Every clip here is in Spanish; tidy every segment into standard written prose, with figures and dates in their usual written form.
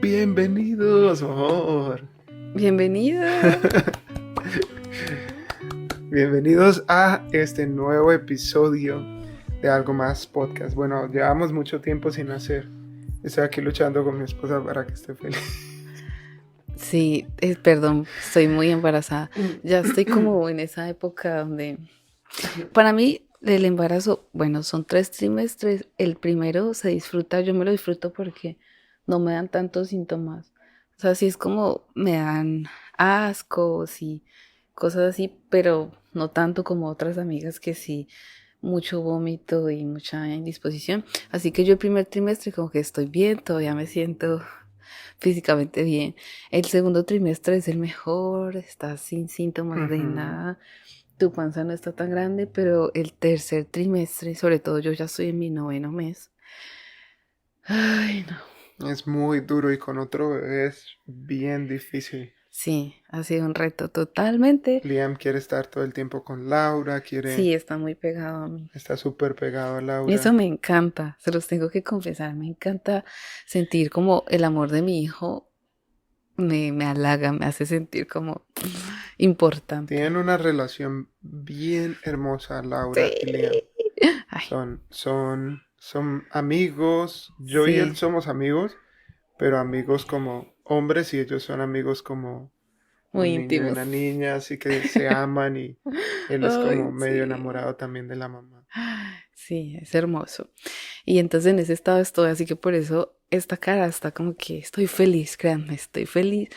Bienvenidos, amor. Bienvenido. Bienvenidos a este nuevo episodio de Algo Más Podcast. Bueno, llevamos mucho tiempo sin hacer. Estoy aquí luchando con mi esposa para que esté feliz. Sí, perdón, estoy muy embarazada. Ya estoy como en esa época donde, para mí, el embarazo, bueno, son 3 trimestres. El primero se disfruta, yo me lo disfruto porque no me dan tantos síntomas. O sea, sí es como me dan ascos y cosas así, pero no tanto como otras amigas que sí, mucho vómito y mucha indisposición. Así que yo el primer trimestre como que estoy bien, todavía me siento físicamente bien. El segundo trimestre es el mejor, estás sin síntomas de Ujú. nada, tu panza no está tan grande, pero el tercer trimestre, sobre todo yo ya estoy en mi 9º mes. Ay, no. Es muy duro y con otro bebé es bien difícil. Sí, ha sido un reto totalmente. Liam quiere estar todo el tiempo con Laura, Sí, está muy pegado a mí. está súper pegado a Eso Laura. me encanta, se los tengo que confesar, me encanta sentir como el amor de mi hijo me halaga, me hace sentir como importante. Tienen una relación bien hermosa, Laura y Liam. Sí. Ay, Son amigos. Yo y él sí, somos amigos, pero amigos como hombres y ellos son amigos como muy un niño y íntimos. una niña, así que se aman y él es como Ay, medio sí. enamorado también de la mamá. Sí, es hermoso. Y entonces en ese estado estoy, así que por eso esta cara está como que estoy feliz, créanme, estoy feliz.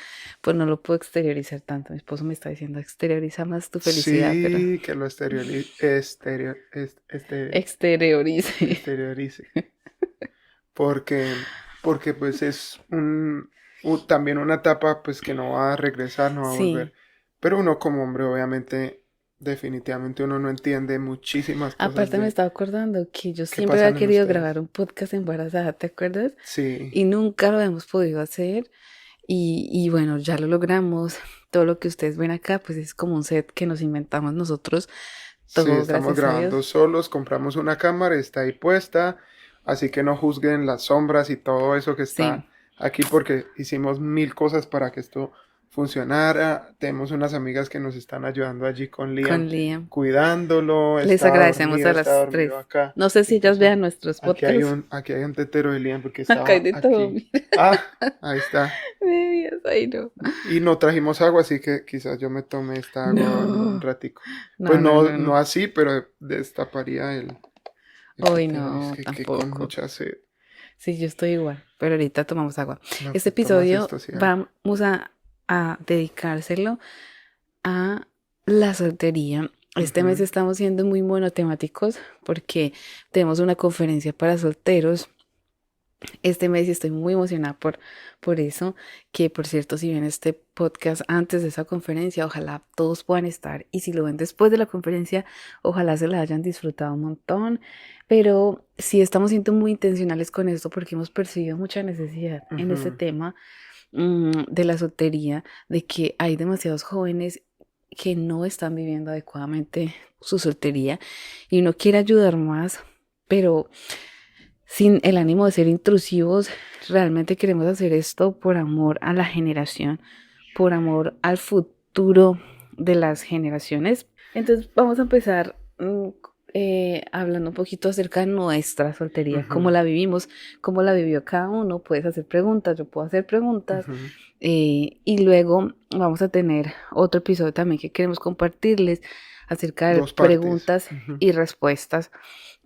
Pues no lo puedo exteriorizar tanto. Mi esposo me está diciendo, exterioriza más tu felicidad, pero Sí, que lo exteriorice. exteriorice. Porque, porque pues es también una etapa pues que no va a regresar, no va a volver. Sí. Pero uno como hombre, obviamente, definitivamente uno no entiende muchísimas cosas Aparte me de estaba acordando que yo qué siempre había pasan en querido ustedes. grabar un podcast embarazada, ¿te acuerdas? Sí, Y nunca lo hemos podido hacer. Y bueno, ya lo logramos. Todo lo que ustedes ven acá, pues es como un set que nos inventamos nosotros. sí, Todo estamos gracias a Dios. grabando solos, compramos una cámara, está ahí puesta, así que no juzguen las sombras y todo eso que Sí, está aquí porque hicimos mil cosas para que esto funcionara. Tenemos unas amigas que nos están ayudando allí con Liam, con Liam. cuidándolo, Les agradecemos a está las tres. dormido acá. No sé si ellas Incluso vean nuestros podcasts. aquí hay un tetero de Liam porque Acá hay estaba de todo, aquí. mira. Ah, ahí está. Medias, ay no. Y no trajimos agua, así que quizás yo me tome esta agua en un No, ratico. Pues no, no, no, no, no no. así, pero destaparía el Hoy tetero. Es no, que con tampoco. mucha sed. Sí, yo estoy igual, pero ahorita tomamos agua. No, Este pues tomas episodio esto, sí, agua. vamos a dedicárselo a la soltería. Este mes Ujú. estamos siendo muy monotemáticos porque tenemos una conferencia para solteros este mes y estoy muy emocionada por eso, que por cierto, si ven este podcast antes de esa conferencia, ojalá todos puedan estar y si lo ven después de la conferencia, ojalá se la hayan disfrutado un montón, pero sí estamos siendo muy intencionales con esto porque hemos percibido mucha necesidad en este Ujú. tema de la soltería, de que hay demasiados jóvenes que no están viviendo adecuadamente su soltería y uno quiere ayudar más, pero sin el ánimo de ser intrusivos, realmente queremos hacer esto por amor a la generación, por amor al futuro de las generaciones. Entonces vamos a empezar hablando un poquito acerca de nuestra soltería, cómo Ujú. la vivimos, cómo la vivió cada uno. Puedes hacer preguntas, yo puedo hacer preguntas. Ujú. Y luego vamos a tener otro episodio también que queremos compartirles acerca de Dos partes. preguntas Ujú. y respuestas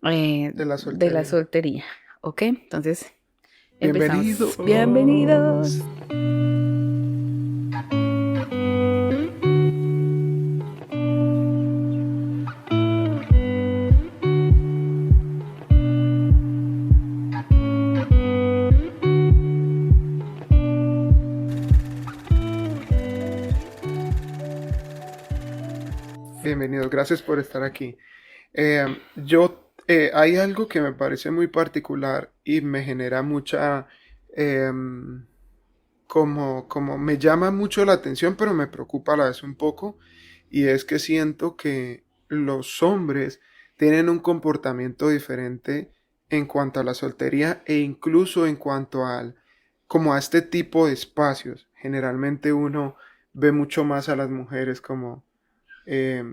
De la de la soltería. soltería. ¿Ok? Entonces, empezamos. Bienvenidos. Bienvenidos. Bienvenidos. Gracias por estar aquí. Hay algo que me parece muy particular y me genera mucha, em, como me llama mucho la atención, pero me preocupa a la vez un poco, y es que siento que los hombres tienen un comportamiento diferente en cuanto a la soltería e incluso en cuanto al como a este tipo de espacios. Generalmente uno ve mucho más a las mujeres como eh,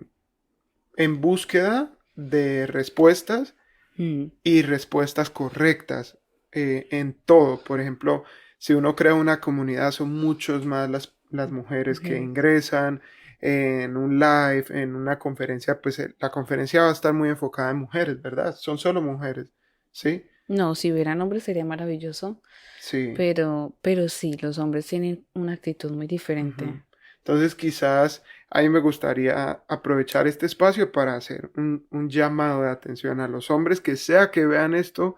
en búsqueda de respuestas Mm, y respuestas correctas en todo. Por ejemplo, si uno crea una comunidad, son muchos más las mujeres que mujeres. ingresan en un live, en una conferencia, pues la conferencia va a estar muy enfocada en mujeres, ¿verdad? Son solo mujeres, ¿sí? No, si hubieran hombres sería maravilloso, Sí. pero sí, los hombres tienen una actitud muy Ujú. diferente. Entonces quizás ahí me gustaría aprovechar este espacio para hacer un llamado de atención a los hombres, que sea que vean esto,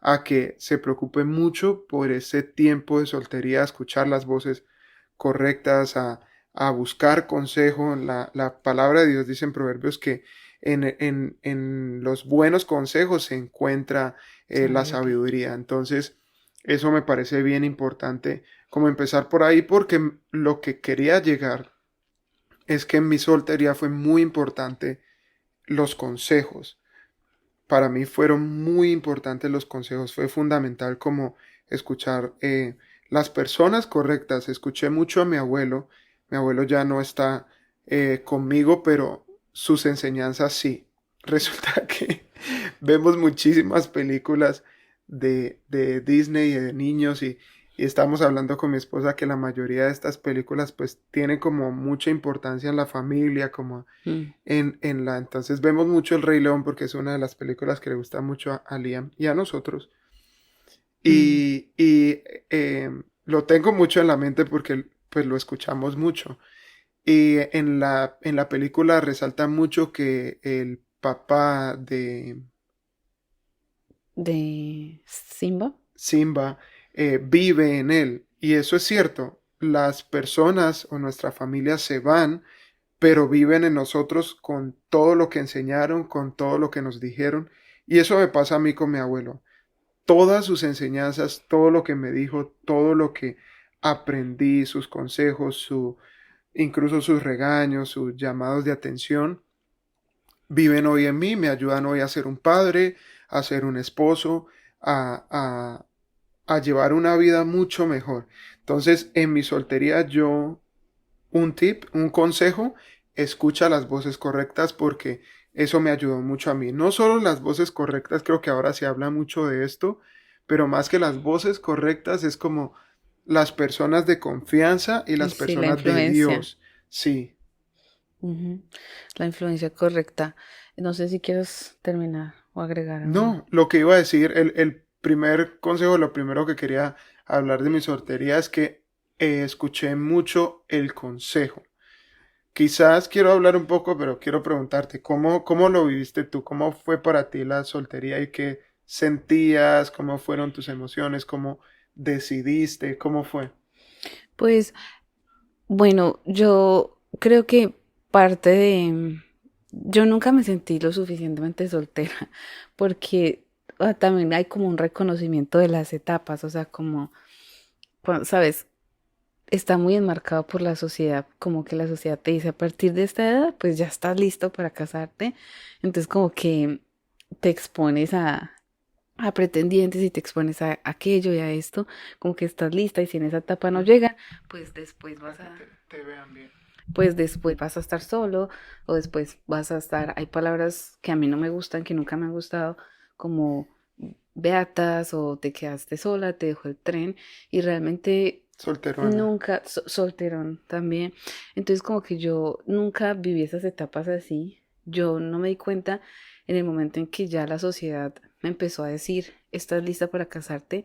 a que se preocupen mucho por ese tiempo de soltería, a escuchar las voces correctas, a buscar consejo. La palabra de Dios dice en Proverbios que en los buenos consejos se encuentra la Sabiduría. sabiduría. Entonces, eso me parece bien importante como empezar por ahí porque lo que quería llegar es que en mi soltería fue muy importante los consejos. Para mí fueron muy importantes los consejos. Fue fundamental como escuchar las personas correctas. Escuché mucho a mi abuelo. Mi abuelo ya no está conmigo, pero sus enseñanzas sí. Resulta que vemos muchísimas películas de Disney y de niños y estamos hablando con mi esposa que la mayoría de estas películas pues tienen como mucha importancia en la familia, como Mm, entonces vemos mucho El Rey León porque es una de las películas que le gusta mucho a Liam y a nosotros. mm. Y lo tengo mucho en la mente porque pues lo escuchamos mucho. Y en la película resalta mucho que el papá de De Simba. Simba vive en él. Y eso es cierto. Las personas o nuestra familia se van, pero viven en nosotros con todo lo que enseñaron, con todo lo que nos dijeron. Y eso me pasa a mí con mi abuelo. Todas sus enseñanzas, todo lo que me dijo, todo lo que aprendí, sus consejos, incluso sus regaños, sus llamados de atención, viven hoy en mí, me ayudan hoy a ser un padre, a ser un esposo, a llevar una vida mucho mejor. Entonces, en mi soltería yo, un tip, un consejo, escucha las voces correctas porque eso me ayudó mucho a mí. No solo las voces correctas, creo que ahora se habla mucho de esto, pero más que las voces correctas es como las personas de confianza y las Sí, la personas de influencia. Dios. Sí. Ujú. La influencia correcta. No sé si quieres terminar o agregar algo. No, lo que iba a decir, el primer consejo, lo primero que quería hablar de mi soltería es que escuché mucho el consejo. Quizás quiero hablar un poco, pero quiero preguntarte, ¿cómo lo viviste tú? ¿Cómo fue para ti la soltería y qué sentías? ¿Cómo fueron tus emociones? ¿Cómo decidiste? ¿Cómo fue? Pues bueno, yo creo que parte de... Yo nunca me sentí lo suficientemente soltera porque también hay como un reconocimiento de las etapas, o sea, como, ¿sabes? Está muy enmarcado por la sociedad, como que la sociedad te dice a partir de esta edad, pues ya estás listo para casarte, entonces como que te expones a pretendientes y te expones a aquello y a esto, como que estás lista y si en esa etapa no llega, pues después Para vas que a, te vean bien. pues después vas a estar solo o después vas a estar, hay palabras que a mí no me gustan, que nunca me han gustado, como beatas o te quedaste sola, te dejó el tren y realmente Solterona. nunca, solterón también, entonces como que yo nunca viví esas etapas así, yo no me di cuenta en el momento en que ya la sociedad me empezó a decir, estás lista para casarte,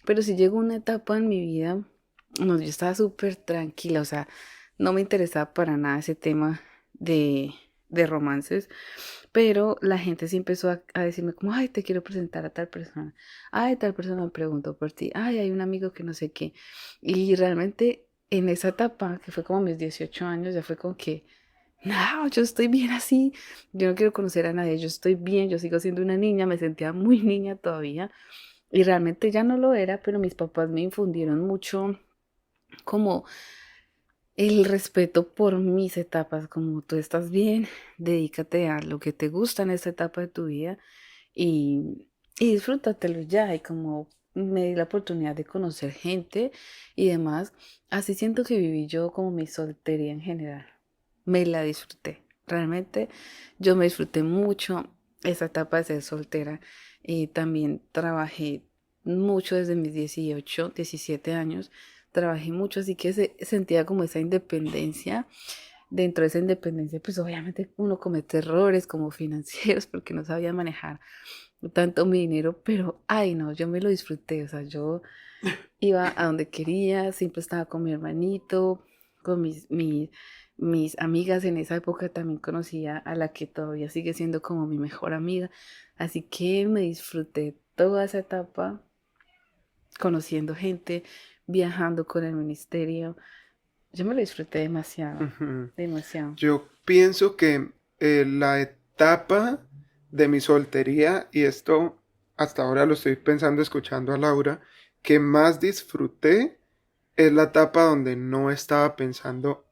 pero sí llegó una etapa en mi vida, no, yo estaba súper tranquila, o sea, no me interesaba para nada ese tema de, de romances, pero la gente sí empezó a decirme como, ay, te quiero presentar a tal persona, ay, tal persona me preguntó por ti, ay, hay un amigo que no sé qué, y realmente en esa etapa, que fue como mis 18 años, ya fue como que, no, yo estoy bien así, yo no quiero conocer a nadie, yo estoy bien, yo sigo siendo una niña, me sentía muy niña todavía, y realmente ya no lo era, pero mis papás me infundieron mucho como el respeto por mis etapas, como tú estás bien, dedícate a lo que te gusta en esta etapa de tu vida y, y disfrútatelo ya, y como me di la oportunidad de conocer gente y demás. Así siento que viví yo como mi soltería en general. Me la disfruté. Realmente yo me disfruté mucho esa etapa de ser soltera. También trabajé mucho desde mis 18 17 años. Trabajé mucho, así que sentía como esa independencia. Dentro de esa independencia, pues obviamente uno comete errores como financieros porque no sabía manejar tanto mi dinero, pero ay no, yo me lo disfruté, o sea, yo iba a donde quería, siempre estaba con mi hermanito, con mis amigas. En esa época también conocía a la que todavía sigue siendo como mi mejor amiga, así que me disfruté toda esa etapa conociendo gente, viajando con el ministerio. Yo me lo disfruté demasiado, Ujú. demasiado. Yo pienso que la etapa de mi soltería, y esto hasta ahora lo estoy pensando escuchando a Laura, que más disfruté es la etapa donde no estaba pensando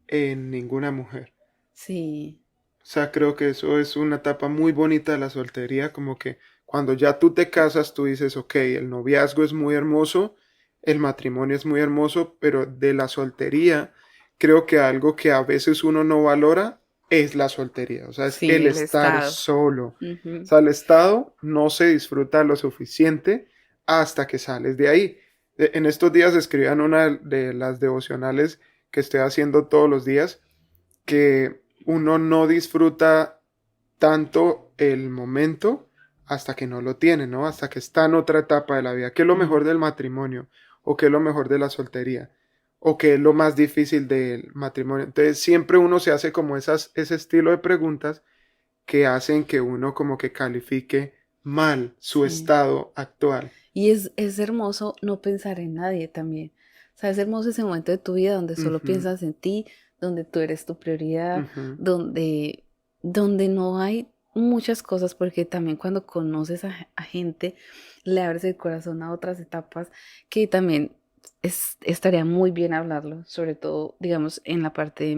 en ninguna mujer. Sí. O sea, creo que eso es una etapa muy bonita de la soltería, como que cuando ya tú te casas, tú dices, ok, el noviazgo es muy hermoso, el matrimonio es muy hermoso, pero de la soltería, creo que algo que a veces uno no valora es la soltería, o sea, es Sí, el el estar estado. solo. O Ujú. sea, el estado no se disfruta lo suficiente hasta que sales de ahí. En estos días escribían una de las devocionales que estoy haciendo todos los días, que uno no disfruta tanto el momento hasta que no lo tiene, ¿no? Hasta que está en otra etapa de la vida. ¿Qué es lo mejor Mm. del matrimonio? ¿O qué es lo mejor de la soltería? ¿O qué es lo más difícil del matrimonio? Entonces siempre uno se hace como ese estilo de preguntas que hacen que uno como que califique mal su Sí. estado actual. Y es hermoso no pensar en nadie también. O sea, es hermoso ese momento de tu vida donde solo Ujú, piensas en ti, donde tú eres tu prioridad, ujú, donde, donde no hay muchas cosas, porque también cuando conoces a gente, le abres el corazón a otras etapas que también estaría muy bien hablarlo, sobre todo, digamos, en la parte,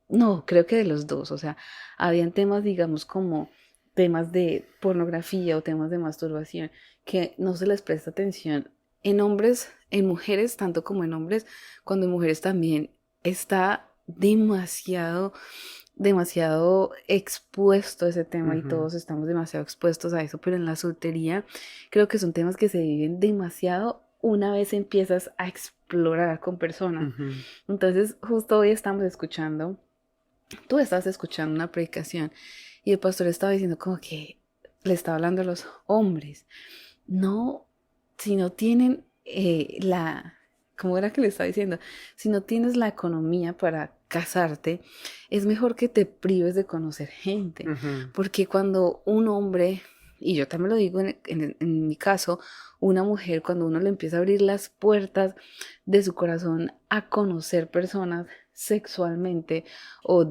no, creo que de los dos, o sea, habían temas, digamos, como temas de pornografía o temas de masturbación que no se les presta atención en hombres, en mujeres, tanto como en hombres, cuando en mujeres también está demasiado, demasiado expuesto ese tema y ujú, todos estamos demasiado expuestos a eso, pero en la soltería creo que son temas que se viven demasiado una vez empiezas a explorar con personas. ujú. Entonces, justo hoy estamos escuchando, tú estás escuchando una predicación y el pastor estaba diciendo como que le estaba hablando a los hombres, no, si no tienen ¿cómo era que le estaba diciendo? Si no tienes la economía para casarte, es mejor que te prives de conocer gente, Ujú, porque cuando un hombre, y yo también lo digo en mi caso, una mujer, cuando uno le empieza a abrir las puertas de su corazón a conocer personas sexualmente o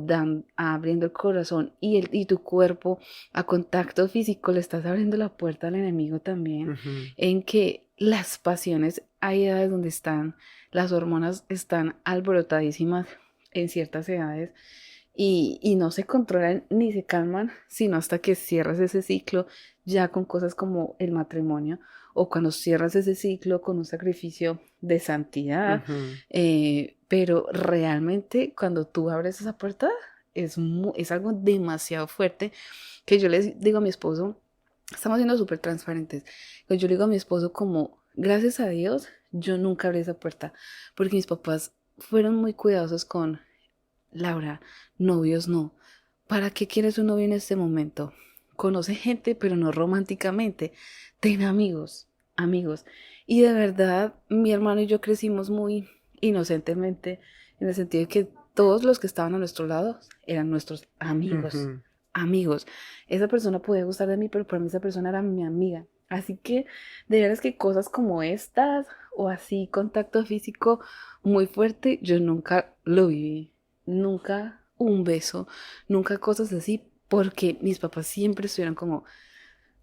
abriendo el corazón y tu cuerpo a contacto físico, le estás abriendo la puerta al enemigo también, ujú, en que las pasiones, hay edades donde están, las hormonas están alborotadísimas en ciertas edades y no se controlan ni se calman, sino hasta que cierras ese ciclo ya con cosas como el matrimonio o cuando cierras ese ciclo con un sacrificio de santidad, ujú, pero realmente cuando tú abres esa puerta es algo demasiado fuerte que yo les digo a mi esposo, estamos siendo súper transparentes, que yo le digo a mi esposo como, gracias a Dios, yo nunca abrí esa puerta, porque mis papás fueron muy cuidadosos con Laura, novios no. ¿Para qué quieres un novio en este momento? Conoce gente, pero no románticamente. Ten amigos, amigos. Y de verdad, mi hermano y yo crecimos muy inocentemente, en el sentido de que todos los que estaban a nuestro lado eran nuestros amigos. ujú. Amigos. Esa persona podía gustar de mí, pero para mí esa persona era mi amiga. Así que, de veras que cosas como estas, o así, contacto físico muy fuerte, yo nunca lo viví. Nunca un beso, nunca cosas así, porque mis papás siempre estuvieron como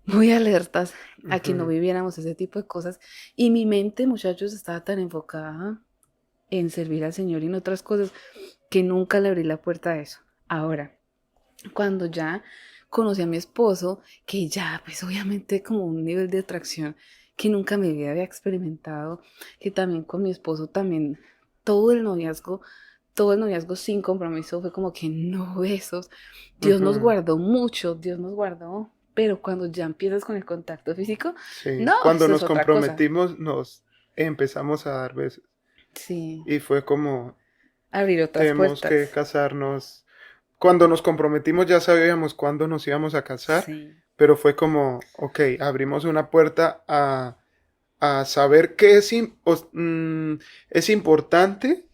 muy alertas a que no Ujú. viviéramos ese tipo de cosas. Y mi mente, muchachos, estaba tan enfocada en servir al Señor y en otras cosas que nunca le abrí la puerta a eso. Ahora, cuando ya conocí a mi esposo, que ya, pues obviamente como un nivel de atracción que nunca en mi vida había experimentado, que también con mi esposo también todo el noviazgo, todo el noviazgo sin compromiso fue como que no besos. Dios nos Ujú. guardó mucho, Dios nos guardó, pero cuando ya empiezas con el contacto físico, Sí, no, cuando eso nos es otra cosa. comprometimos nos empezamos a dar besos Sí, y fue como abrir otras tenemos que puertas. casarnos. Cuando nos comprometimos ya sabíamos cuándo nos íbamos a casar, Sí, pero fue como, ok, abrimos una puerta a saber qué es importante.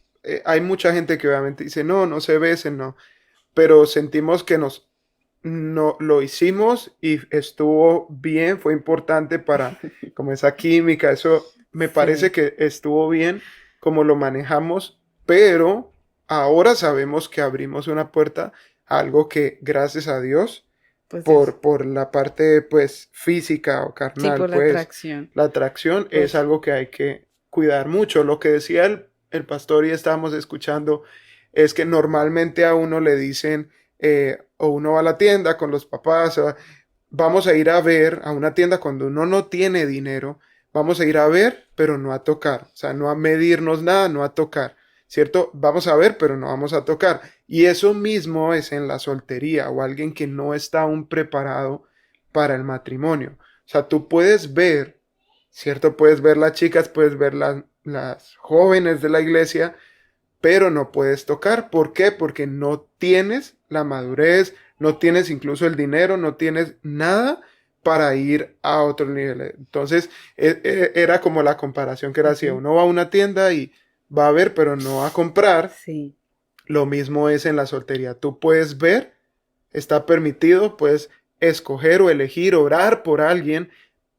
Hay mucha gente que obviamente dice, no, no se besen, no, pero sentimos que no, lo hicimos y estuvo bien, fue importante para como esa química, eso me parece sí, que estuvo bien como lo manejamos, pero ahora sabemos que abrimos una puerta a algo que gracias a Dios pues Dios. por la parte pues física o Sí, carnal, por la pues atracción. la atracción es Pues, algo que hay que cuidar mucho. Lo que decía el pastor y estábamos escuchando es que normalmente a uno le dicen, o uno va a la tienda con los papás, o vamos a ir a ver a una tienda cuando uno no tiene dinero, vamos a ir a ver, pero no a tocar, o sea, no a medirnos nada, no a tocar, ¿cierto? Vamos a ver, pero no vamos a tocar. Y eso mismo es en la soltería o alguien que no está aún preparado para el matrimonio. O sea, tú puedes ver, ¿cierto? Puedes ver las chicas, puedes ver las jóvenes de la iglesia, pero no puedes tocar. ¿Por qué? Porque no tienes la madurez, no tienes incluso el dinero, no tienes nada para ir a otro nivel. Entonces, era como la comparación que era así. ujú, Uno va a una tienda y va a ver, pero no a comprar. sí. Lo mismo es en la soltería. Tú puedes ver, está permitido, puedes escoger o elegir orar por alguien,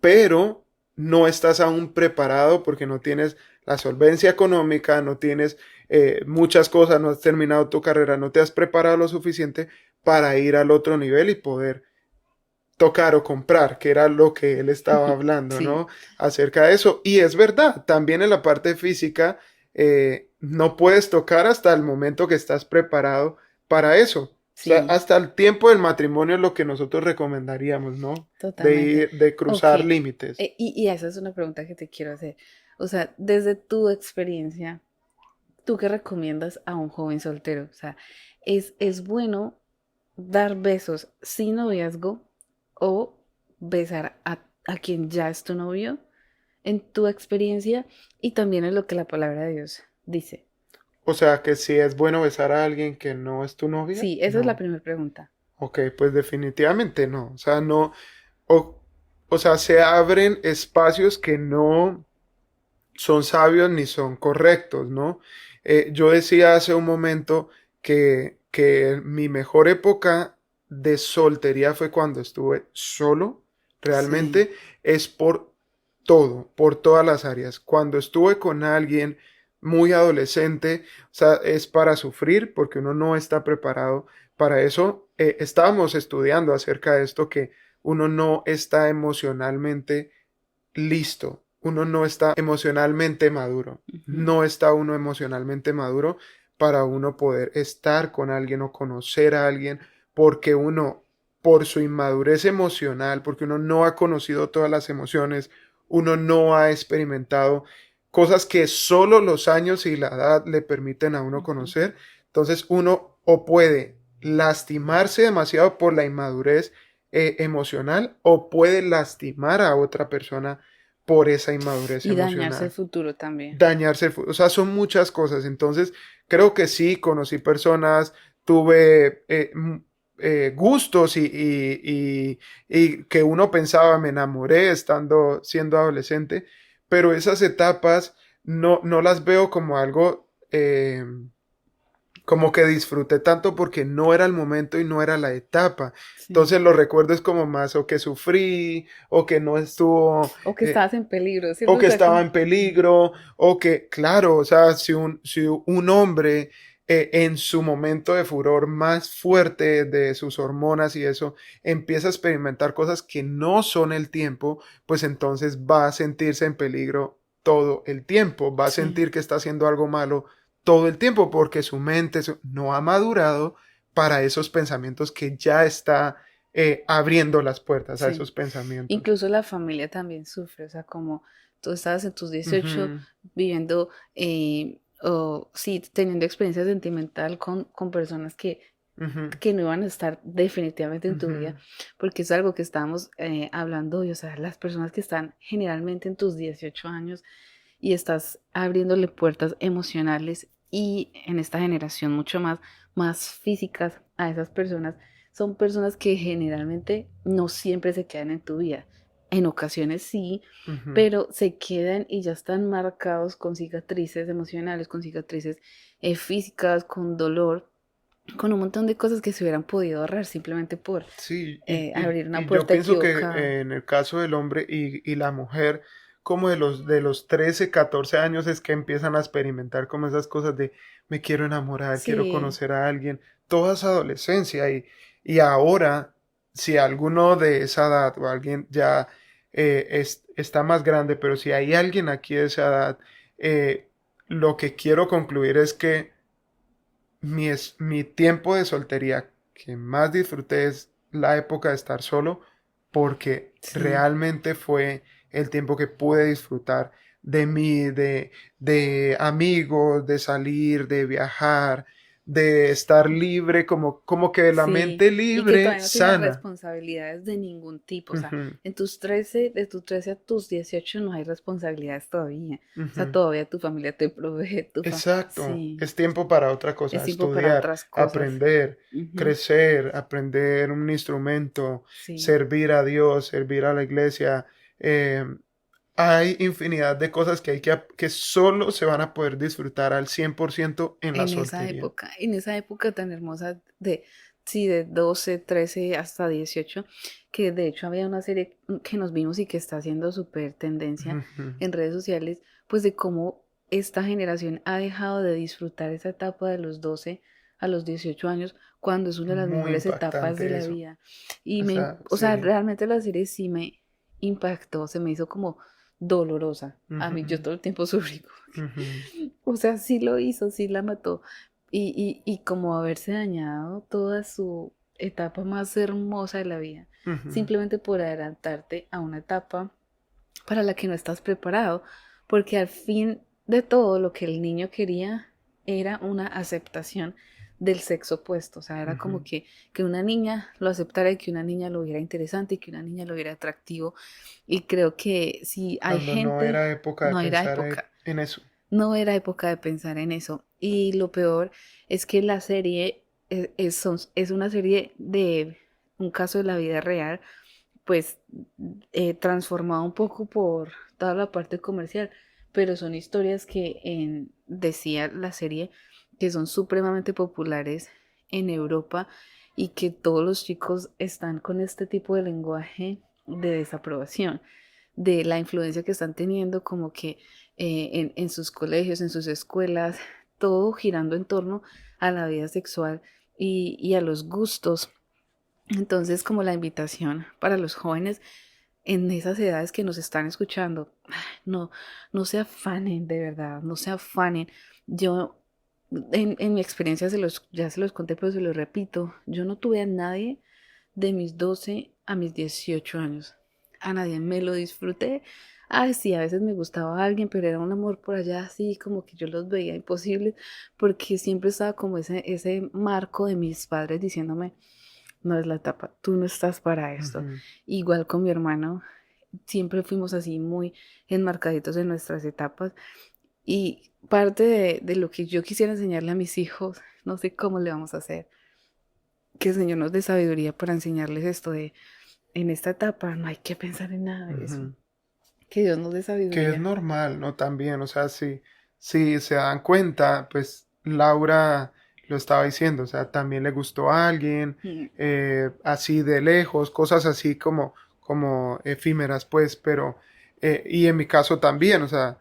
pero no estás aún preparado porque no tienes la solvencia económica, no tienes muchas cosas, no has terminado tu carrera, no te has preparado lo suficiente para ir al otro nivel y poder tocar o comprar, que era lo que él estaba hablando, Sí, ¿no? Acerca de eso. Y es verdad, también en la parte física, no puedes tocar hasta el momento que estás preparado para eso. O sea, sí, hasta el tiempo del matrimonio es lo que nosotros recomendaríamos, ¿no? De totalmente. ir, de Ok, cruzar límites. y esa es una pregunta que te quiero hacer. O sea, desde tu experiencia, ¿tú qué recomiendas a un joven soltero? O sea, es bueno dar besos sin noviazgo o besar a quien ya es tu novio en tu experiencia y también en lo que la palabra de Dios dice? O sea, que si es bueno besar a alguien que no es tu novia, Sí, esa es la no. primera pregunta. Ok, pues definitivamente no. O sea, no. O, o sea, se abren espacios que no son sabios ni son correctos, ¿no? Yo decía hace un momento que mi mejor época de soltería fue cuando estuve solo, Sí, realmente es por todo, por todas las áreas. Cuando estuve con alguien muy adolescente, o sea, es para sufrir porque uno no está preparado para eso. Estábamos estudiando acerca de esto que uno no está emocionalmente listo, uno no está emocionalmente maduro, ujú, no está uno emocionalmente maduro para uno poder estar con alguien o conocer a alguien, porque uno, por su inmadurez emocional, porque uno no ha conocido todas las emociones, uno no ha experimentado cosas que solo los años y la edad le permiten a uno ujú. conocer, entonces uno o puede lastimarse demasiado por la inmadurez emocional o puede lastimar a otra persona por esa inmadurez Y dañarse el emocional. futuro también. Dañarse, o sea, son muchas cosas. Entonces, creo que sí, conocí personas, tuve gustos y que uno pensaba, me enamoré estando, siendo adolescente, pero esas etapas no las veo como algo como que disfruté tanto porque no era el momento y no era la etapa. Sí. Entonces los recuerdos como más o que sufrí o que no estuvo, O que estabas en peligro, o ¿cierto? O que sea, estaba como... en peligro, o que, claro, o sea, si un hombre en su momento de furor más fuerte de sus hormonas y eso, empieza a experimentar cosas que no son el tiempo, pues entonces va a sentirse en peligro todo el tiempo, va a Sí, sentir que está haciendo algo malo todo el tiempo porque su mente no ha madurado para esos pensamientos que ya está abriendo las puertas a Sí. esos pensamientos. Incluso la familia también sufre, o sea, como tú estabas en tus 18 Ujú, viviendo, o sí, teniendo experiencia sentimental con personas ujú, que no iban a estar definitivamente en tu vida, ujú. porque es algo que estábamos hablando hoy, o sea, las personas que están generalmente en tus 18 años y estás abriéndole puertas emocionales y en esta generación mucho más físicas a esas personas, son personas que generalmente no siempre se quedan en tu vida. En ocasiones sí, Ujú. pero se quedan y ya están marcados con cicatrices emocionales, con cicatrices físicas, con dolor, con un montón de cosas que se hubieran podido ahorrar simplemente por Sí, abrir una y yo puerta pienso que equivocada. en el caso del hombre y la mujer, como de los 13 14 años es que empiezan a experimentar como esas cosas de me quiero enamorar, quiero Sí, conocer a alguien, toda esa adolescencia y ahora, si alguno de esa edad o alguien ya está más grande, pero si hay alguien aquí de esa edad, eh, lo que quiero concluir es que mi tiempo de soltería que más disfruté es la época de estar solo porque sí. realmente fue el tiempo que pude disfrutar de mí, de amigos, de salir, de viajar, de estar libre, como que la Sí, mente y que libre, todavía no tienes sana. responsabilidades de ningún tipo, o sea, Ujú, en tus 13, de tus 13 a tus 18 no hay responsabilidades todavía, o sea, ujú. todavía tu familia te provee, Exacto, sí, es tiempo para otra cosa, es tiempo para estudiar, otras cosas. aprender, Ujú, crecer, aprender un instrumento, sí, servir a Dios, servir a la iglesia. eh, Hay infinidad de cosas que solo se van a poder disfrutar al 100% en la soltería. en esa época tan hermosa de, sí, de 12, 13 hasta 18, que de hecho había una serie que nos vimos y que está haciendo súper tendencia Ujú. en redes sociales, pues de cómo esta generación ha dejado de disfrutar esa etapa de los 12 a los 18 años, cuando es una de las Muy mejores etapas de impactante la eso. vida. Y O sea, o sea, sí. realmente la serie sí me impactó, se me hizo como dolorosa. A mí yo Ujú, todo el tiempo sufrí. ujú, O sea, sí lo hizo, sí la mató. Y como haberse dañado toda su etapa más hermosa de la vida, ujú. simplemente por adelantarte a una etapa para la que no estás preparado, porque al fin de todo lo que el niño quería era una aceptación del sexo opuesto, o sea, era como Ujú. que una niña lo aceptara y que una niña lo viera interesante y que una niña lo viera atractivo. Y creo que si hay Cuando no gente, era época de no era pensar época, en eso. no era época de pensar en eso. Y lo peor es que la serie es una serie de un caso de la vida real, pues transformado un poco por toda la parte comercial, pero son historias decía la serie, que son supremamente populares en Europa y que todos los chicos están con este tipo de lenguaje de desaprobación, de la influencia que están teniendo como que en sus colegios, en sus escuelas, todo girando en torno a la vida sexual y a los gustos. Entonces, como la invitación para los jóvenes en esas edades que nos están escuchando, no, no se afanen, de verdad, no se afanen. Yo, en mi experiencia, ya se los conté, pero se los repito, yo no tuve a nadie de mis 12 a mis 18 años. A nadie me lo disfruté. Ay, sí, a veces me gustaba alguien, pero era un amor por allá, así como que yo los veía imposibles, porque siempre estaba como ese marco de mis padres diciéndome, no es la etapa, tú no estás para esto. Ujú. Igual con mi hermano, siempre fuimos así muy enmarcaditos en nuestras etapas y parte de lo que yo quisiera enseñarle a mis hijos, no sé cómo le vamos a hacer, que el Señor nos dé sabiduría para enseñarles esto de, en esta etapa no hay que pensar en nada de eso, Ujú. que Dios nos dé Que es sabiduría. normal, ¿no? También, o sea, si se dan cuenta, pues Laura lo estaba diciendo, o sea, también le gustó a alguien, Mm, así de lejos, cosas así como efímeras, pues, pero, y en mi caso también, o sea,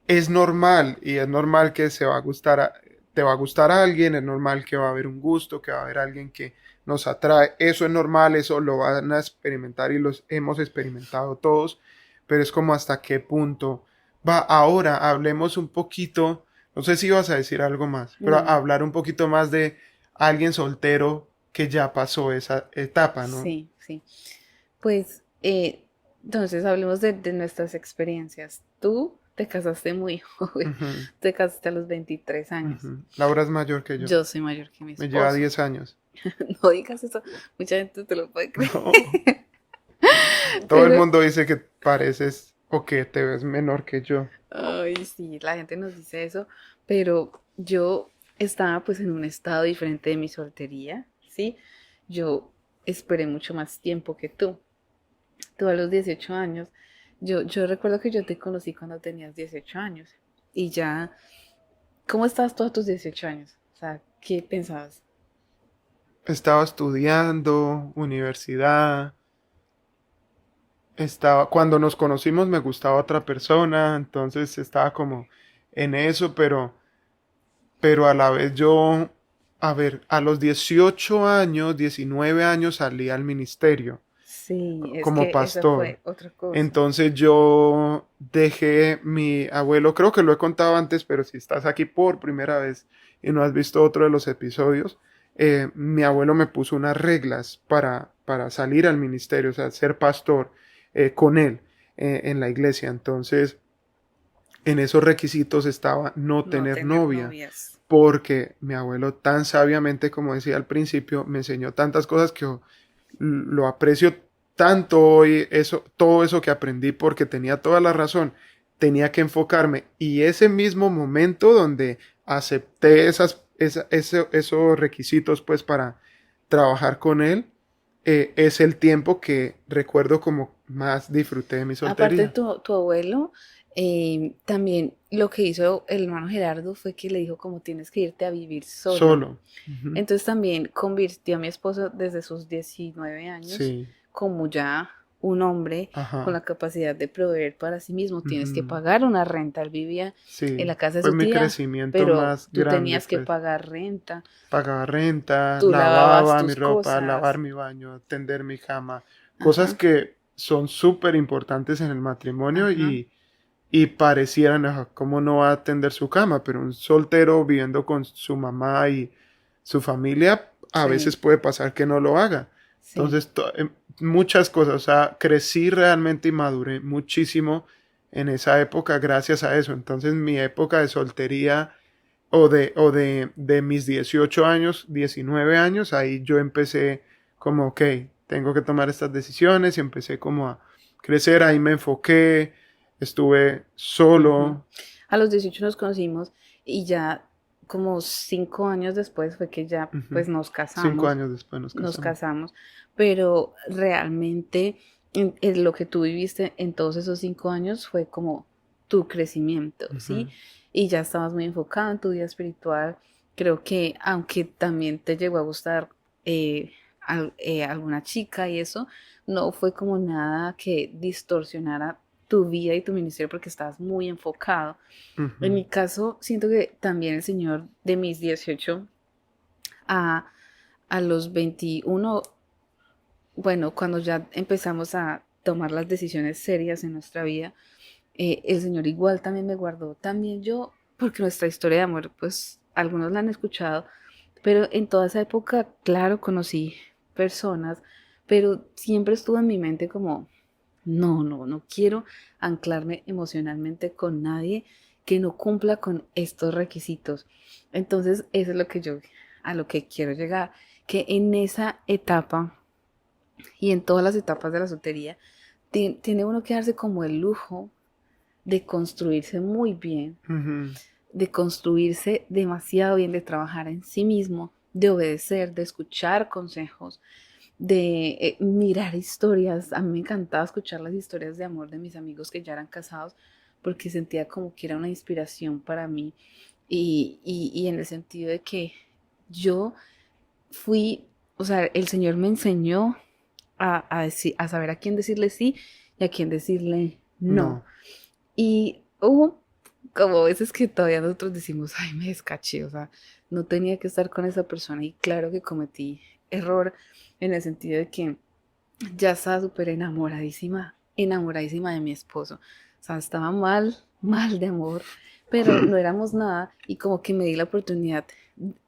es normal y es normal que te va a gustar a alguien, es normal que va a haber un gusto, que va a haber alguien que nos atrae, eso es normal, eso lo van a experimentar y los hemos experimentado todos, pero es como hasta qué punto. Va, ahora hablemos un poquito, no sé si vas a decir algo más, pero no, hablar un poquito más de alguien soltero, que ya pasó esa etapa, ¿no? Sí, sí. Pues, entonces hablemos de nuestras experiencias. Tú te casaste muy joven, Ujú, te casaste a los 23 años. ujú. Laura es mayor que yo, Yo soy mayor que mi me lleva esposo. 10 años. No digas eso, mucha gente te lo puede creer. No, todo el Pero, mundo dice que pareces o que te ves menor que yo. ay, sí, la gente nos dice eso, pero yo estaba pues en un estado diferente de mi soltería, ¿sí? Yo esperé mucho más tiempo que tú. Tú a los 18 años, yo recuerdo que yo te conocí cuando tenías 18 años y ya, ¿cómo estabas tú a tus 18 años? O sea, ¿qué pensabas? Estaba estudiando, universidad, cuando nos conocimos me gustaba otra persona, entonces estaba como en eso, pero a la vez yo, a ver, a los 18 años, 19 años salí al ministerio Sí, es como que esa pastor. fue otra cosa. Entonces yo dejé mi abuelo, creo que lo he contado antes, pero si estás aquí por primera vez y no has visto otro de los episodios, mi abuelo me puso unas reglas para salir al ministerio, o sea, ser pastor con él en la iglesia. Entonces, en esos requisitos estaba no No tener tener novia, novias. porque mi abuelo tan sabiamente, como decía al principio, me enseñó tantas cosas que yo lo aprecio tanto hoy, eso, todo eso que aprendí porque tenía toda la razón, tenía que enfocarme y ese mismo momento donde acepté esos requisitos pues para trabajar con él, es el tiempo que recuerdo como más disfruté de mi Aparte, soltería. tu abuelo, también lo que hizo el hermano Gerardo fue que le dijo como tienes que irte a vivir solo. Solo. Ujú. Entonces también convirtió a mi esposo desde sus 19 años Sí, como ya un hombre con la ajá. capacidad de proveer para sí mismo. Tienes que Ujú. pagar una renta. Él vivía en Sí, la casa de fue su mi tía, crecimiento pero más tú grande, tenías que pues. pagar renta. Pagaba renta, Tú lavabas lavaba mi tus ropa, lavar cosas. mi baño, tender mi cama, cosas Ajá, que son súper importantes en el matrimonio ajá. y parecieran, "Ajá, ¿cómo no va a tender su cama?" Pero un soltero viviendo con su mamá y su familia, a veces Sí, puede pasar que no lo haga. sí. Entonces, muchas cosas, o sea, crecí realmente y maduré muchísimo en esa época gracias a eso. Entonces, mi época de soltería de mis 18 años, 19 años, ahí yo empecé como, ok, tengo que tomar estas decisiones y empecé como a crecer, ahí me enfoqué, estuve Ujú. solo. A los 18 nos conocimos y ya como 5 años después fue que ya Ujú. pues Cinco años después nos nos casamos. casamos, pero realmente en lo que tú viviste en todos esos 5 años fue como tu crecimiento, ¿sí? Ujú, Y ya estabas muy enfocado en tu vida espiritual. Creo que aunque también te llegó a gustar alguna chica y eso, no fue como nada que distorsionara tu vida y tu ministerio porque estabas muy enfocado. En ujú, mi caso, siento que también el Señor de mis 18 a, a los 21, bueno, cuando ya empezamos a tomar las decisiones serias en nuestra vida, el Señor igual también me guardó. También yo, porque nuestra historia de amor, pues algunos la han escuchado, pero en toda esa época, claro, conocí personas, pero siempre estuvo en mi mente como, no quiero anclarme emocionalmente con nadie que no cumpla con estos requisitos. Entonces, eso es lo que yo, a lo que quiero llegar, que en esa etapa y en todas las etapas de la soltería, tiene uno que darse como el lujo de construirse muy bien, ujú, de construirse demasiado bien, de trabajar en sí mismo, de obedecer, de escuchar consejos, de mirar historias. A mí me encantaba escuchar las historias de amor de mis amigos que ya eran casados porque sentía como que era una inspiración para mí y en el sentido de que yo fui, o sea, el Señor me enseñó a saber a quién decirle sí y a quién decirle no. no. Y hubo como veces que todavía nosotros decimos, ay, me descaché, o sea, no tenía que estar con esa persona y claro que cometí error en el sentido de que ya estaba súper enamoradísima, enamoradísima de mi esposo. O sea, estaba mal, mal de amor, pero no éramos nada y como que me di la oportunidad,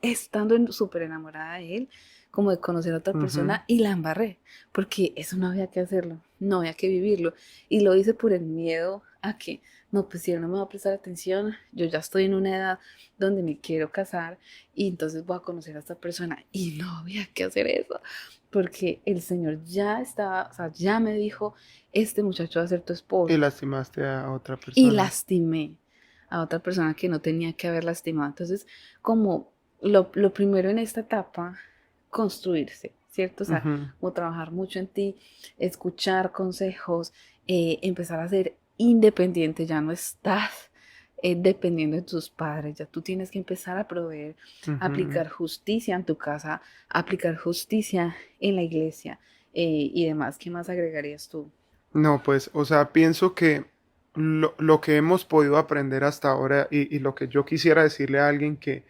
estando súper enamorada de él, como de conocer a otra Ujú. persona y la embarré, porque eso no había que hacerlo, no había que vivirlo. Y lo hice por el miedo a que, no, pues si él no me va a prestar atención, yo ya estoy en una edad donde me quiero casar y entonces voy a conocer a esta persona. Y no había que hacer eso, porque el Señor ya estaba, o sea, ya me dijo, este muchacho va a ser tu Y esposo. lastimaste a otra Y persona. lastimé a otra persona que no tenía que haber lastimado. Entonces, como lo primero en esta etapa, construirse, ¿cierto? O sea, Ujú. como trabajar mucho en ti, escuchar consejos, empezar a ser independiente, ya no estás dependiendo de tus padres, ya tú tienes que empezar a proveer, Ujú. aplicar justicia en tu casa, aplicar justicia en la iglesia y demás. ¿Qué más agregarías tú? No, pues, o sea, pienso que lo que hemos podido aprender hasta ahora y lo que yo quisiera decirle a alguien que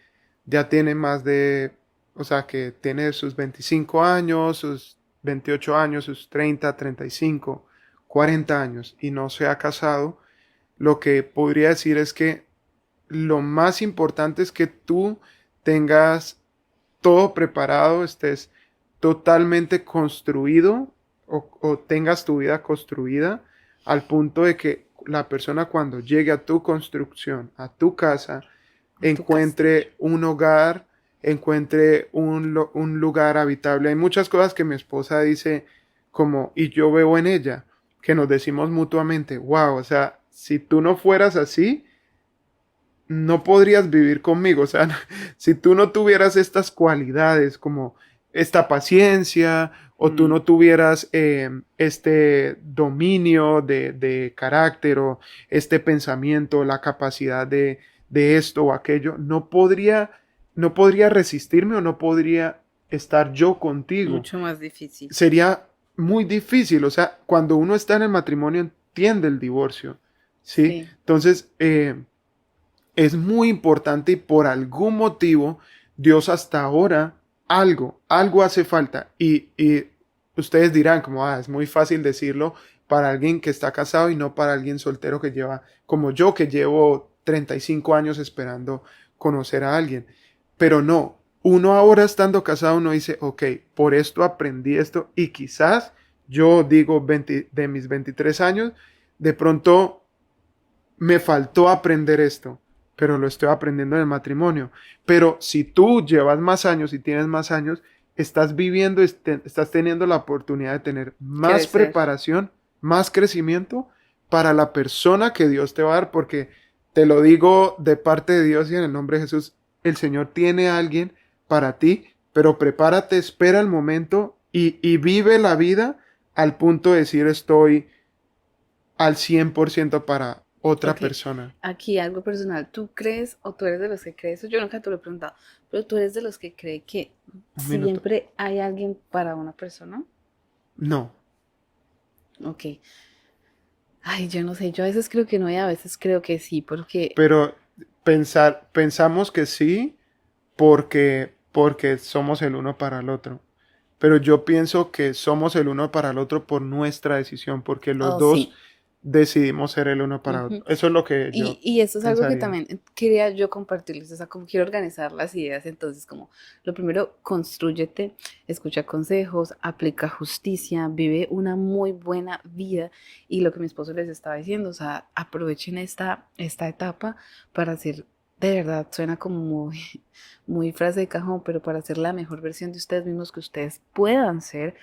ya tiene más de, o sea, que tiene sus 25 años, sus 28 años, sus 30, 35, 40 años y no se ha casado, lo que podría decir es que lo más importante es que tú tengas todo preparado, estés totalmente construido o tengas tu vida construida al punto de que la persona cuando llegue a tu construcción, a tu casa, Tu castillo. encuentre un hogar, encuentre un lugar habitable. Hay muchas cosas que mi esposa dice como, y yo veo en ella, que nos decimos mutuamente, wow, o sea, si tú no fueras así, no podrías vivir conmigo. O sea, si tú no tuvieras estas cualidades como esta paciencia o tú Mm, no tuvieras este dominio de carácter o este pensamiento, la capacidad de esto o aquello, no podría resistirme o no podría estar yo contigo. mucho más difícil. Sería muy difícil. O sea, cuando uno está en el matrimonio entiende el divorcio. ¿Sí? Sí. Entonces, es muy importante y por algún motivo Dios hasta ahora algo hace falta y ustedes dirán como, es muy fácil decirlo para alguien que está casado y no para alguien soltero que lleva, como yo que llevo 35 años esperando conocer a alguien. Pero no, uno ahora estando casado, uno dice, ok, por esto aprendí esto y quizás yo digo 20 de mis 23 años, de pronto me faltó aprender esto, pero lo estoy aprendiendo en el matrimonio. Pero si tú llevas más años y tienes más años, estás viviendo, estás teniendo la oportunidad de tener más Crecer. preparación, más crecimiento para la persona que Dios te va a dar, porque te lo digo de parte de Dios y en el nombre de Jesús, el Señor tiene a alguien para ti, pero prepárate, espera el momento y vive la vida al punto de decir estoy al 100% para otra Ok, persona. aquí algo personal. ¿Tú crees o tú eres de los que crees? Yo nunca te lo he preguntado, pero tú eres de los que cree que Un minuto. siempre hay alguien para una persona. No, Ok. Ay, yo no sé, yo a veces creo que no y a veces creo que sí, porque, pero pensamos que sí porque somos el uno para el otro. Pero yo pienso que somos el uno para el otro por nuestra decisión, porque los oh, dos sí. decidimos ser el uno para el otro. Ujú. Eso es lo que yo Y eso es algo que pensaría. también quería yo compartirles, o sea, como quiero organizar las ideas, entonces como lo primero, constrúyete, escucha consejos, aplica justicia, vive una muy buena vida y lo que mi esposo les estaba diciendo, o sea, aprovechen esta etapa para hacer, de verdad, suena como muy, muy frase de cajón, pero para hacer la mejor versión de ustedes mismos que ustedes puedan ser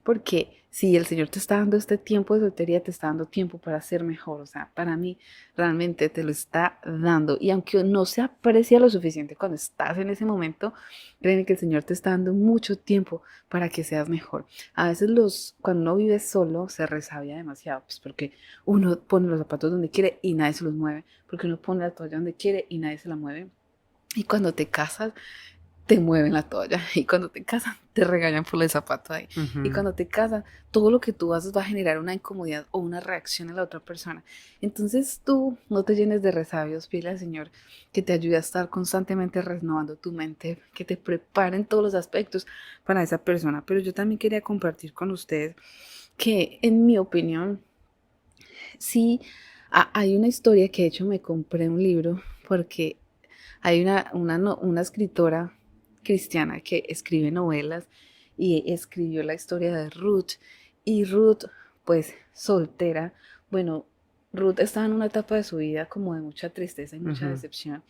porque si el Señor te está dando este tiempo de soltería, te está dando tiempo para ser mejor. O sea, para mí realmente te lo está dando. Y aunque no se aprecia lo suficiente cuando estás en ese momento, créeme que el Señor te está dando mucho tiempo para que seas mejor. A veces cuando uno vive solo se resabia demasiado, pues porque uno pone los zapatos donde quiere y nadie se los mueve, porque uno pone la toalla donde quiere y nadie se la mueve. Y cuando te casas, te mueven la toalla y cuando te casan te regañan por el zapato ahí y Ujú. cuando te casan todo lo que tú haces va a generar una incomodidad o una reacción en la otra persona, entonces tú no te llenes de resabios, pide al Señor que te ayude a estar constantemente renovando tu mente, que te prepare en todos los aspectos para esa persona. Pero yo también quería compartir con ustedes que en mi opinión sí, hay una historia que de hecho me compré un libro porque hay una escritora cristiana que escribe novelas y escribió la historia de Ruth. Y Ruth, pues soltera, bueno, Ruth estaba en una etapa de su vida como de mucha tristeza y mucha Ujú. decepción.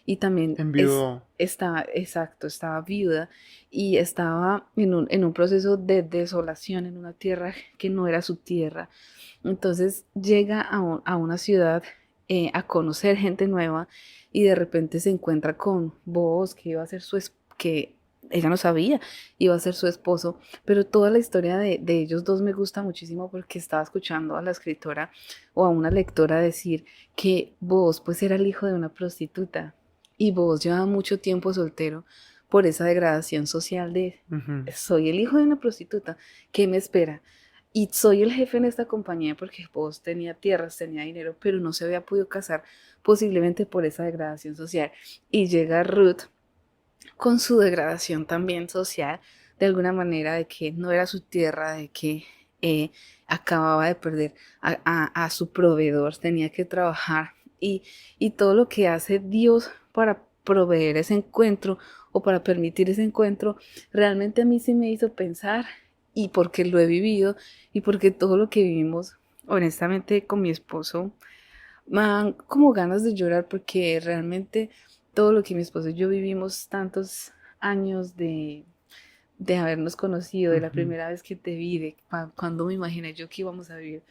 Y también Enviudó. estaba, exacto, estaba viuda y estaba en un proceso de desolación en una tierra que no era su tierra. Entonces llega a una ciudad a conocer gente nueva y de repente se encuentra con Boaz, que iba a ser que ella no sabía, iba a ser su esposo, pero toda la historia de ellos dos me gusta muchísimo porque estaba escuchando a la escritora o a una lectora decir que Boaz pues era el hijo de una prostituta y Boaz llevaba mucho tiempo soltero por esa degradación social de Ujú. soy el hijo de una prostituta, ¿qué me espera? Y soy el jefe en esta compañía porque vos tenía tierras, tenía dinero, pero no se había podido casar, posiblemente por esa degradación social. Y llega Ruth con su degradación también social, de alguna manera, de que no era su tierra, de que eh, acababa de perder a su proveedor, tenía que trabajar. Y, y todo lo que hace Dios para proveer ese encuentro o para permitir ese encuentro, realmente a mí sí me hizo pensar y porque lo he vivido y porque todo lo que vivimos, honestamente, con mi esposo, me dan como ganas de llorar porque realmente todo lo que mi esposo y yo vivimos tantos años de habernos conocido, de la Ujú. primera vez que te vi, de cuando me imaginé yo que íbamos a vivir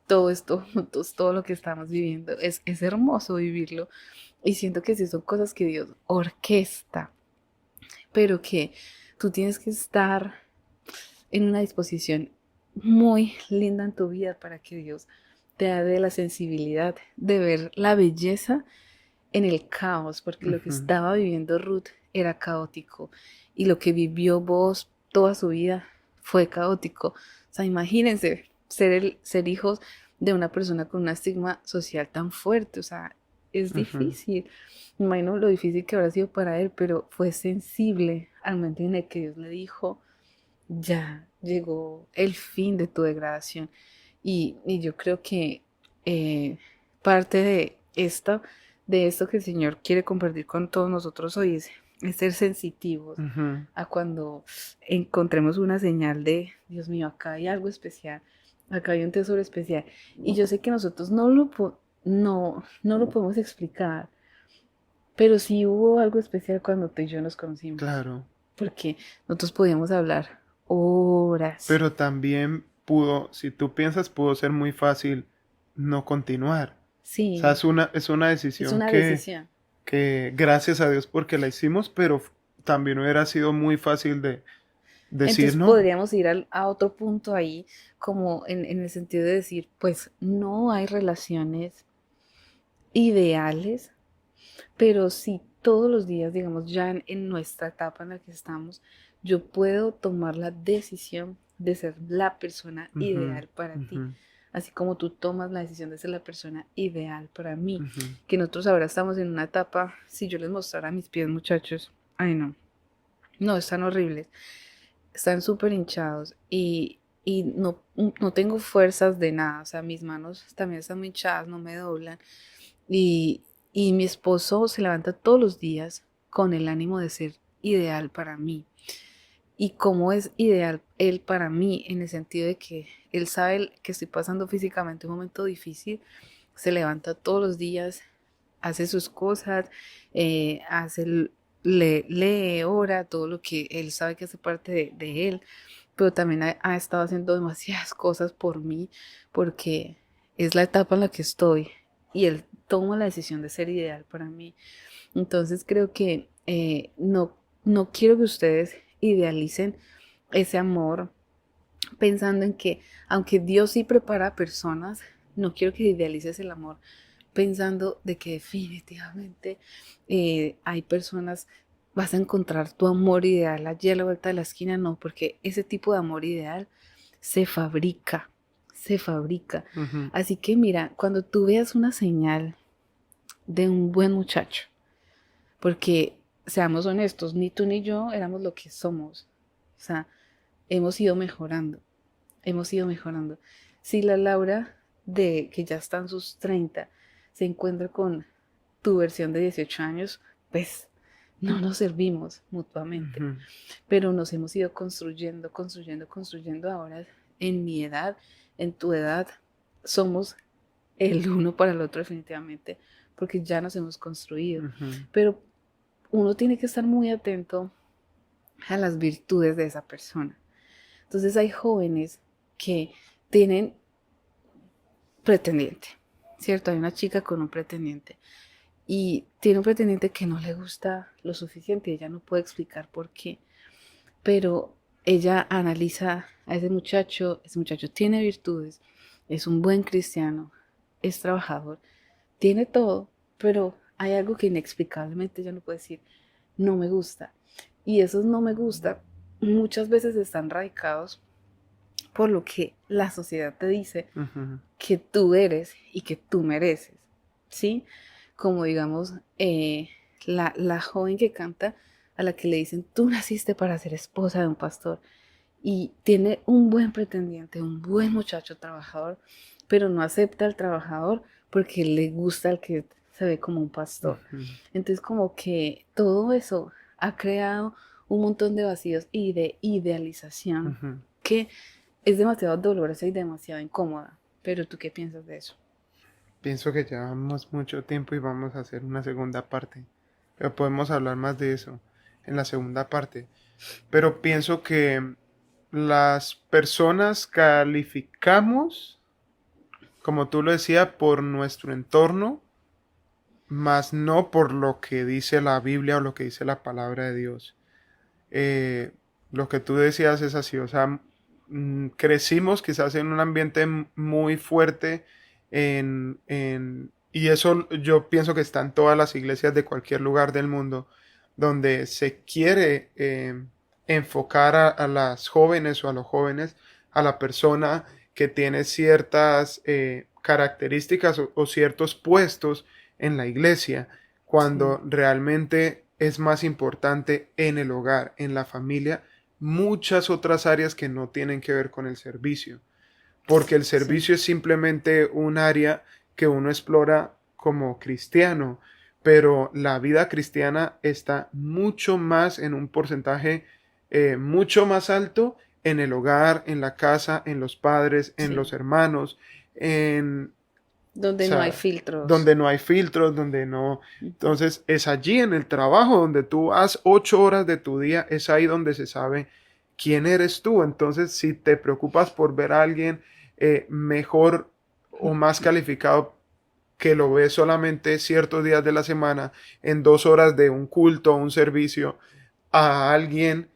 todo esto juntos, todo lo que estamos viviendo, es hermoso vivirlo y siento que sí son cosas que Dios orquesta, pero que tú tienes que estar en una disposición muy linda en tu vida para que Dios te dé la sensibilidad de ver la belleza en el caos, porque lo que Ujú. estaba viviendo Ruth era caótico y lo que vivió vos toda su vida fue caótico. O sea, imagínense ser hijos de una persona con un estigma social tan fuerte, o sea, es Ujú. difícil. Me imagino lo difícil que habrá sido para él, pero fue sensible al momento en el que Dios le dijo, ya llegó el fin de tu degradación. Y yo creo que eh, parte de esto que el Señor quiere compartir con todos nosotros hoy es ser sensitivos Ujú. a cuando encontremos una señal de, Dios mío, acá hay algo especial, acá hay un tesoro especial. Y yo sé que nosotros no lo podemos explicar, pero sí hubo algo especial cuando tú y yo nos conocimos, Claro. porque nosotros podíamos hablar horas. Pero también pudo, si tú piensas, pudo ser muy fácil no continuar. O sea, Sí, es una es decisión una decisión. que gracias a Dios porque la hicimos, pero también hubiera sido muy fácil de decir Entonces no. podríamos ir a otro punto ahí, como en el sentido de decir, pues no hay relaciones ideales, pero si todos los días, digamos, ya en nuestra etapa en la que estamos, yo puedo tomar la decisión de ser la persona Ujú. ideal para ti, Ujú. así como tú tomas la decisión de ser la persona ideal para mí, Ujú. que nosotros ahora estamos en una etapa, si yo les mostrara mis pies, muchachos, ay no, no, están horribles, están súper hinchados y no tengo fuerzas de nada, o sea, mis manos también están muy hinchadas, no me doblan. Y, y mi esposo se levanta todos los días con el ánimo de ser ideal para mí. Y cómo es ideal él para mí en el sentido de que él sabe que estoy pasando físicamente un momento difícil, se levanta todos los días, hace sus cosas, hace, lee, ora, todo lo que él sabe que hace parte de él, pero también ha estado haciendo demasiadas cosas por mí, porque es la etapa en la que estoy y él toma la decisión de ser ideal para mí. Entonces creo que no quiero que ustedes idealicen ese amor pensando en que, aunque Dios sí prepara personas, no quiero que idealices el amor pensando de que definitivamente hay personas, vas a encontrar tu amor ideal allí a la vuelta de la esquina, no, porque ese tipo de amor ideal se fabrica, se fabrica. Ujú. Así que mira, cuando tú veas una señal de un buen muchacho, porque seamos honestos, ni tú ni yo éramos lo que somos, o sea, hemos ido mejorando, hemos ido mejorando. Si la Laura de que ya está en sus 30 se encuentra con tu versión de 18 años, pues no nos servimos mutuamente, Ujú, pero nos hemos ido construyendo, construyendo, construyendo. Ahora en mi edad, en tu edad, somos el uno para el otro definitivamente, porque ya nos hemos construido. ujú, Pero uno tiene que estar muy atento a las virtudes de esa persona. Entonces hay jóvenes que tienen pretendiente, ¿cierto? Hay una chica con un pretendiente y tiene un pretendiente que no le gusta lo suficiente y ella no puede explicar por qué, pero ella analiza a ese muchacho tiene virtudes, es un buen cristiano, es trabajador, tiene todo, pero hay algo que inexplicablemente ella no puede decir, no me gusta. Y esos no me gusta muchas veces están radicados por lo que la sociedad te dice ujú. que tú eres y que tú mereces, ¿sí? Como digamos, la joven que canta a la que le dicen, tú naciste para ser esposa de un pastor y tiene un buen pretendiente, un buen muchacho trabajador, pero no acepta al trabajador porque le gusta el que se ve como un pastor. Ujú, Entonces como que todo eso ha creado un montón de vacíos y de idealización ujú. que es demasiado dolorosa y demasiado incómoda. Pero ¿tú qué piensas de eso? Pienso que llevamos mucho tiempo y vamos a hacer una segunda parte. Pero podemos hablar más de eso en la segunda parte. Pero pienso que las personas calificamos, como tú lo decías, por nuestro entorno, más no por lo que dice la Biblia o lo que dice la palabra de Dios. eh, lo que tú decías es así, o sea, crecimos quizás en un ambiente muy fuerte y eso yo pienso que está en todas las iglesias de cualquier lugar del mundo, donde se quiere enfocar a las jóvenes o a los jóvenes, a la persona que tiene ciertas características o ciertos puestos en la iglesia Sí, cuando realmente es más importante en el hogar, en la familia, muchas otras áreas que no tienen que ver con el servicio, porque el sí, servicio es simplemente un área que uno explora como cristiano, pero la vida cristiana está mucho más en un porcentaje mucho más alto en el hogar, en la casa, en los padres, en los sí. hermanos, en Donde no hay sea, filtros. donde no hay filtros, donde no. Entonces, es allí en el trabajo donde tú has 8 horas de tu día, es ahí donde se sabe quién eres tú. Entonces, si te preocupas por ver a alguien mejor o más calificado que lo ves solamente ciertos días de la semana, en 2 horas de un culto o un servicio, a alguien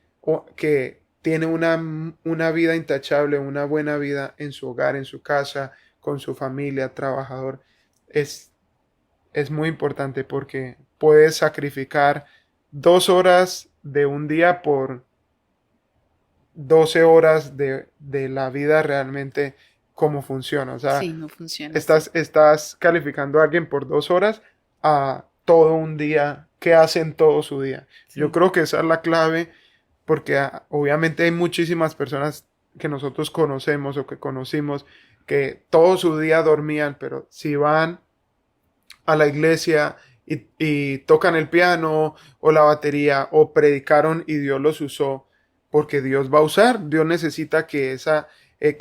que tiene una vida intachable, una buena vida en su hogar, en su casa, con su familia, trabajador, es, es muy importante porque puedes sacrificar 2 horas de un día por 12 horas de la vida realmente cómo funciona. O sea, Sí, no funciona así. estás calificando a alguien por 2 horas a todo un día, qué hacen todo su día. Yo Sí, creo que esa es la clave porque obviamente hay muchísimas personas que nosotros conocemos o que conocimos que todo su día dormían, pero si van a la iglesia y tocan el piano o la batería o predicaron y Dios los usó, porque Dios va a usar, Dios necesita que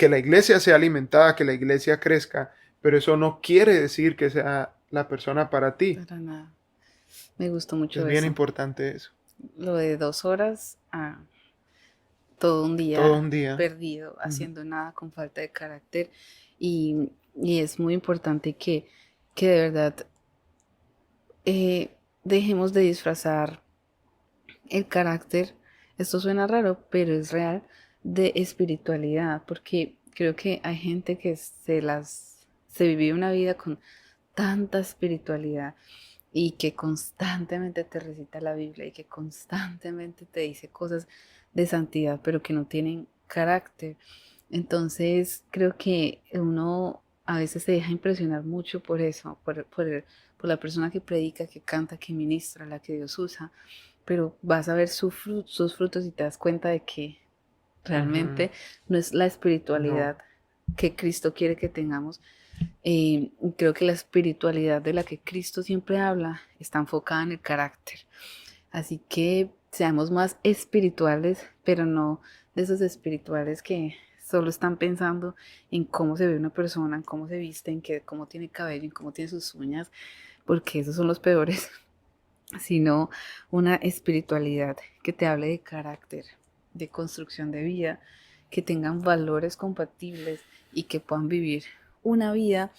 la iglesia sea alimentada, que la iglesia crezca, pero eso no quiere decir que sea la persona para ti. para nada. Me gustó Es mucho bien eso. importante eso. Lo de 2 horas a todo un Todo día un día. perdido, Ujú, haciendo nada con falta de carácter. Y es muy importante que de verdad dejemos de disfrazar el carácter, esto suena raro, pero es real, de espiritualidad, porque creo que hay gente que se vive una vida con tanta espiritualidad y que constantemente te recita la Biblia y que constantemente te dice cosas de santidad, pero que no tienen carácter. Entonces, creo que uno a veces se deja impresionar mucho por eso, por la persona que predica, que canta, que ministra, la que Dios usa, pero vas a ver sus frutos y te das cuenta de que ujú. realmente no es la No. espiritualidad que Cristo quiere que tengamos. Creo que la espiritualidad de la que Cristo siempre habla está enfocada en el carácter. Así que seamos más espirituales, pero no de esos espirituales que solo están pensando en cómo se ve una persona, en cómo se viste, cómo tiene cabello, en cómo tiene sus uñas, porque esos son los peores, sino una espiritualidad que te hable de carácter, de construcción de vida, que tengan valores compatibles y que puedan vivir una vida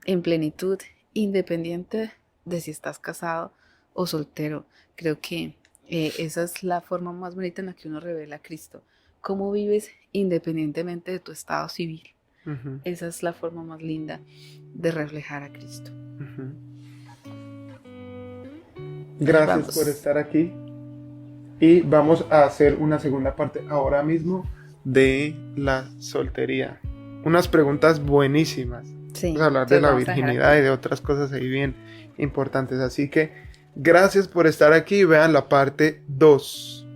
en plenitud, independiente de si estás casado o soltero. Creo que esa es la forma más bonita en la que uno revela a Cristo. Cómo vives independientemente de tu estado civil. Ujú, Esa es la forma más linda de reflejar a Cristo. ujú. Y Gracias por vamos. estar aquí y vamos a hacer una segunda parte ahora mismo de la soltería. Unas preguntas buenísimas. Vamos Sí, a hablar de te la vamos a dejar virginidad y aquí. de otras cosas ahí bien importantes. Así que gracias por estar aquí y vean la parte 2.